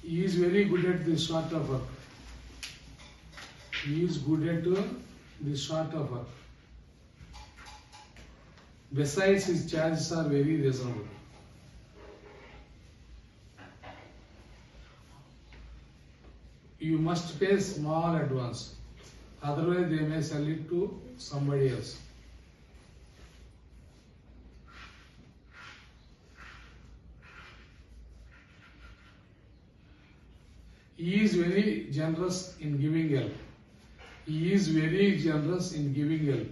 He is very good at this sort of work. He is good at this sort of work. Besides, his charges are very reasonable. You must pay small advance, otherwise they may sell it to somebody else. He is very generous in giving help. He is very generous in giving help.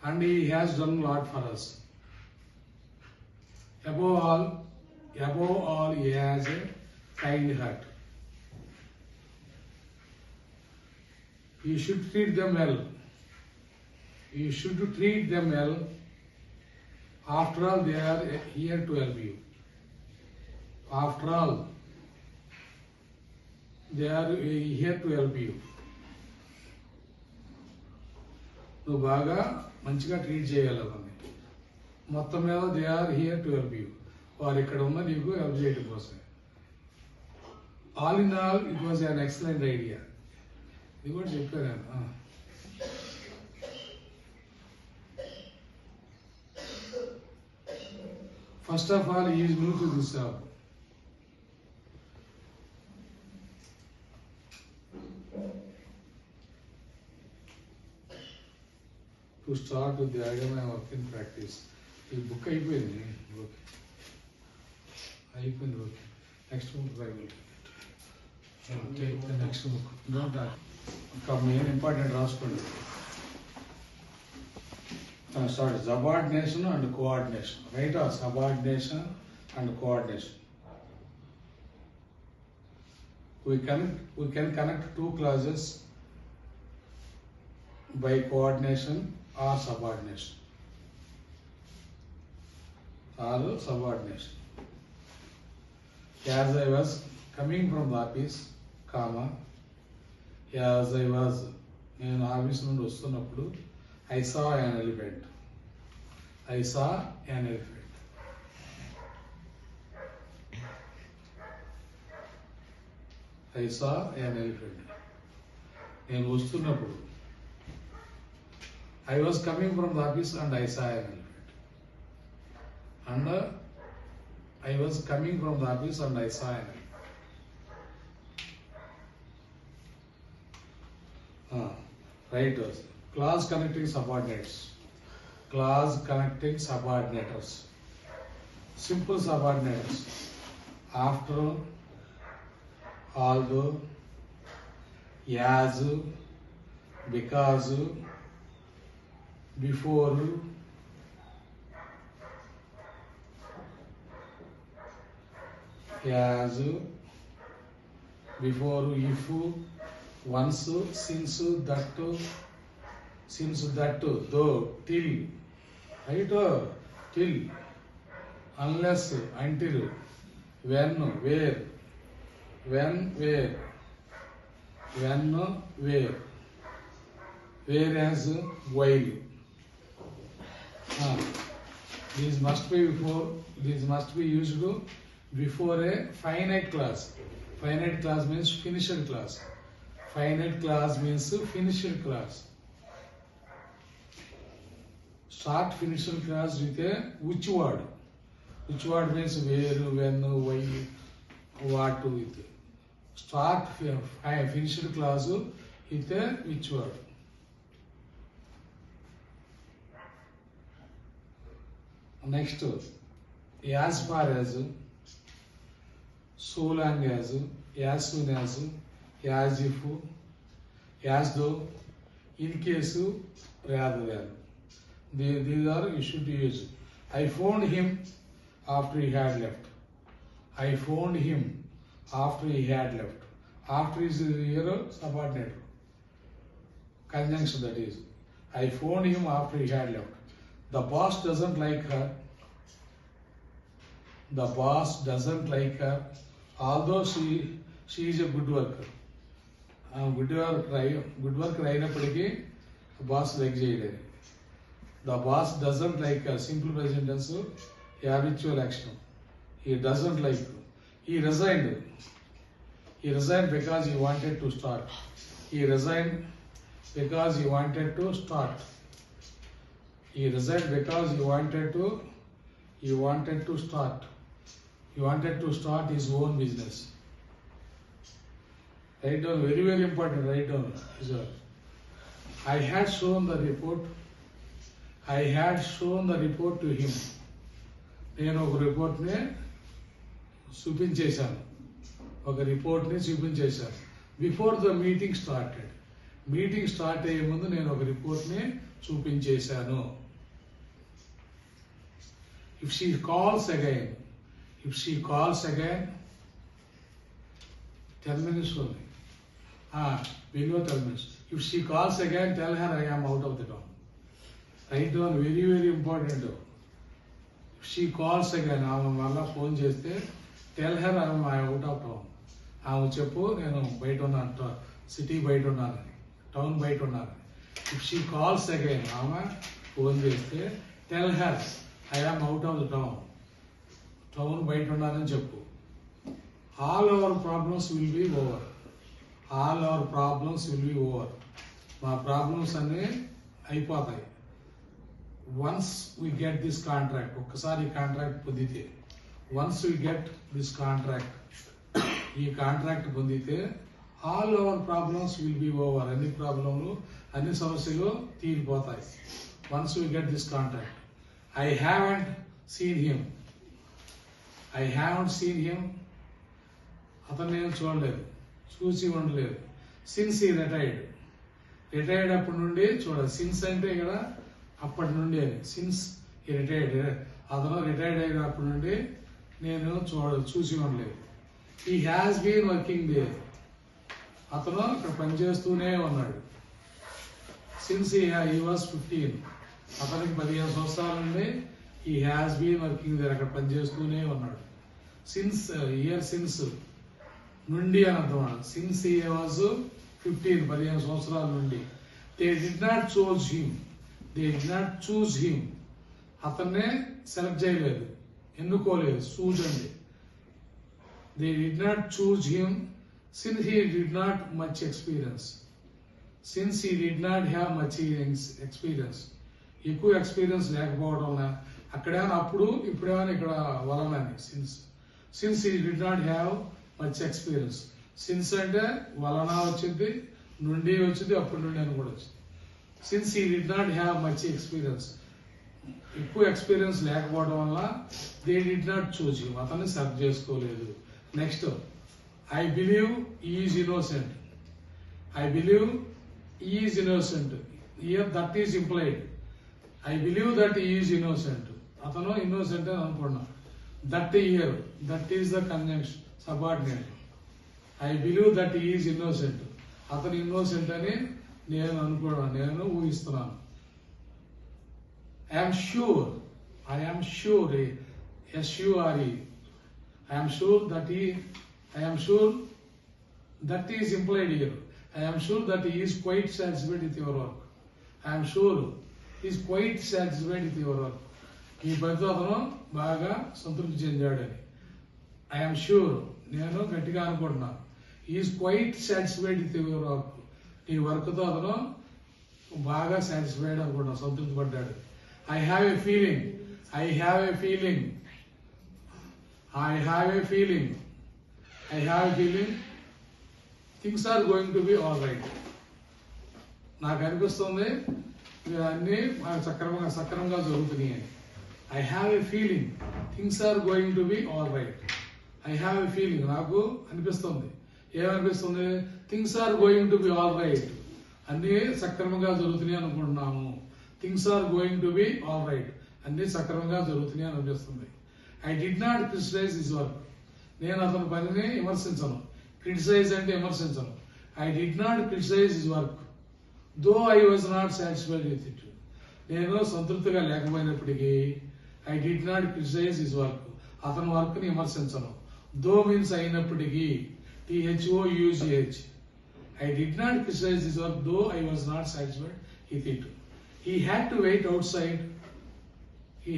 And he has done a lot for us. Above all, he has a kind heart. You should treat them well. You should treat them well. After all, they are here to help you. After all, they are here to help you. నువ్వు బాగా మంచిగా treat చేయగలవని మొత్తం మీద they are here to help you. వారు ఇక్కడ ఉన్న నీకు హెల్ప్ చేయడం కోసమే. All in all it was an excellent idea. ఇది కూడా చెప్పాను. First of all is new to this job. To start with the idea of work in practice. This book అయిపోయింది. Next book I will take the next book. Don't ఇంకా main important రాసుకోండి. Start subordination and coordination. Right? Subordination and coordination. We can connect two clauses by coordination or subordination. As I was coming from the office, comma, as I was in office నుండి వస్తున్నప్పుడు I saw an elephant. I saw an elephant. I saw an elephant. నేను వస్తున్నప్పుడు I was coming from the office and I saw an elephant. And I was coming from the office and I saw an elephant. Right. Clause connecting subordinates. Clause connecting subordinators. Simple subordinators. After, although, as, because, before, as, before, if, once, since, that, though, till, right? Till, unless, until, when, where, whereas, while. These must be used before a finite clause. Finite clause means finished clause. Finite clause means finished clause. Start finished clause with a which word. Which word means where, when, why, what with. Start finished clause with a which word. Next, as far as, so long as soon as if, as though, in case, rather than. These are you should use. I phoned him after he had left. I phoned him after he had left. After is here subordinate. Conjunction, that is. I phoned him after he had left. The boss doesn't like her. The boss doesn't like her, although she is a good worker. Good worker అయినప్పటికీ boss like చేయలేదు. The boss doesn't like her. Simple present tense, habitual action. He doesn't like. He resigned. He resigned because he wanted to start. He resigned because he wanted to start. He resigned because he wanted to start. He wanted to start his own business. Write down, very, very important, write down. I had shown the report. I had shown the report to him. నేను ఒక రిపోర్ట్ని చూపించేశాను. Before the meeting started. Meeting start అయ్యే ముందు నేను ఒక రిపోర్ట్ని చూపించేశాను. If she calls again, 10 minutes only. Below 10 minutes. If she calls again, tell her I am out of the town. Write down, very, very important. If she calls again, ఆమె మళ్ళా phone చేస్తే tell her I am out of town. ఆమె చెప్పు నేను బయట ఉన్నాను, city బయట ఉన్నానని, టౌన్ బయట ఉన్నానని. If she calls again, ఆమె ఫోన్ చేస్తే tell her I am out of the town. Town బయట ఉన్నానని చెప్పు. All our problems will be over. మా ప్రాబ్లమ్స్ అన్నీ అయిపోతాయి. Once we get this contract, ఒక్కసారి ఈ కాంట్రాక్ట్ పొందితే, once we get this contract, ఈ కాంట్రాక్ట్ పొందితే all our problems will be over. అన్ని ప్రాబ్లంలు, అన్ని సమస్యలు తీరిపోతాయి. Once we get this contract. I haven't seen him. అతను నేను చూసి ఉండలేదు. సిన్స్ ఈ రిటైర్డ్ అప్పటి నుండి చూడాలి. సిన్స్ అంటే ఇక్కడ అప్పటి నుండి అని. సిన్స్ ఈ రిటైర్డ్, అతను రిటైర్డ్ అయినప్పటి నుండి నేను చూసి ఉండలేదు. He has been working there. అతను ఇక్కడ పనిచేస్తూనే ఉన్నాడు. సిన్స్ హీ వాస్ 15, అతనికి 15 సంవత్సరాల నుండి he has been working there, అక్కడ పనిచేస్తూనే ఉన్నాడు. సిన్స్ నుండి అని అర్థం. సిన్స్ హీ వాజ్ 15, 15 సంవత్సరాల నుండి. They did not choose him. అతన్నే సెలెక్ట్ చేయలేదు, ఎన్నుకోలేదు. చూజ్ అండి. They did not choose him since he did not much experience. ఎక్కువ ఎక్స్పీరియన్స్ లేకపోవడం, అక్కడేమైనా అప్పుడు ఇప్పుడేమైనా ఇక్కడ వలనని. Since he did not have much experience. Since అంటే వలన వచ్చింది, నుండి వచ్చింది, అప్పటి నుండి అని కూడా వచ్చింది. Since he did not have much experience, ఎక్కువ ఎక్స్పీరియన్స్ లేకపోవడం వల్ల they did not choose him, అతన్ని సెలెక్ట్ చేసుకోలేదు. Next, I believe is innocent. Here that is implied. I believe that he is innocent. అతను ఇన్నోసెంట్ అని అనుకున్నా. That is the conjunction, subordinate. I believe that he is innocent. అతను innocent అని నేను అనుకున్నాను, నేను ఊహిస్తున్నాను. I'm sure SURE. That is implied here. I am sure that he is quite satisfied with your work. I am sure he is quite satisfied with your work. ఈ పనితో అతను బాగా సంతృప్తి చెందాడని. I am sure, నేను గట్టిగా అనుకుంటున్నాను. He is quite satisfied with your work. ఈ work తో అతను బాగా సాటిస్ఫైడ్ అనుకుంటున్నాను, సంతృప్తి పడ్డాడు. I have a feeling. Things are going to be all right. నాకు అనిపిస్తుంది అన్నీ సక్రమంగా జరుగుతున్నాయి అని. I have a feeling things are going to be all right. నాకు అనిపిస్తుంది. ఏమనిపిస్తుంది? Things are going to be all right. అన్నీ సక్రమంగా జరుగుతున్నాయి అనుకుంటున్నాము. Things are going to be all right, అన్నీ సక్రమంగా జరుగుతున్నాయి అని అనిపిస్తుంది. I did not criticize his work. నేను అతని పనిని విమర్శించను. క్రిటిసైజ్ అంటే విమర్శించను. I did not criticize his work, though I was not satisfied with it. నేను సంతృప్తిగా లేకపోయినప్పటికీ I did not criticize his work. అతని వర్క్ ని విమర్శించను. though means అయినప్పటికీ, THOUGH. I did not criticize his work, though I was not satisfied with it. He had to wait outside till